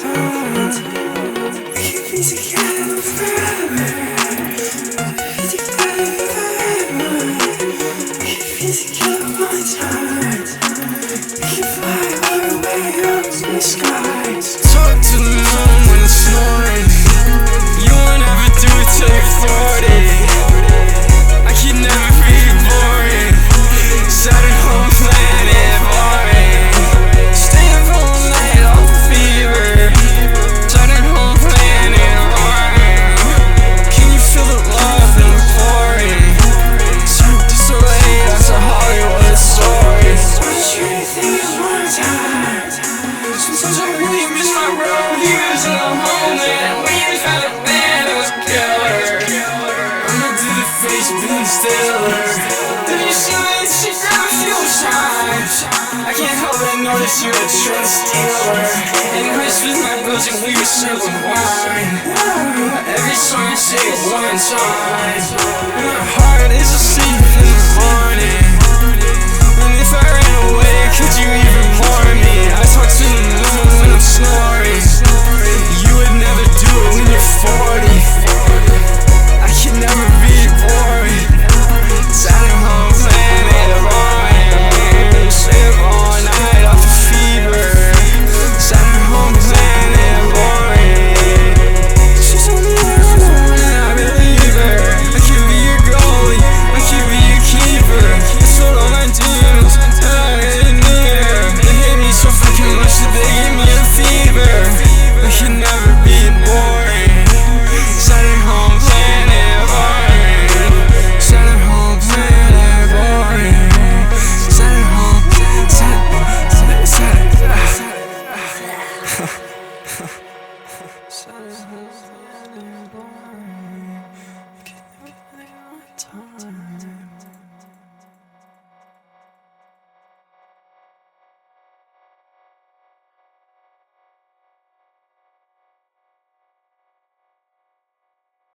time. We could be together forever. We could be together forever. We could be together one time. We could fly all the way up to the skies. Talk to the moon when it's snoring. You won't ever do it till you're 40. I can never be boring. Saturn home planet boring. Stay up all night off the fever. Saturn home planet boring. Can you feel the love that I'm pouring? Cirque du Soleil, that's a Hollywood story. I'm sure you think it's one time. Sometimes I really miss my road years in the homeland. When you had a band, it was killer. I'ma do the face being stiller. Did you see me? She grabbed a few times. I can't help but notice you're a trend stealer. And Christmas night goes and we were serving wine. Every song you say it one time.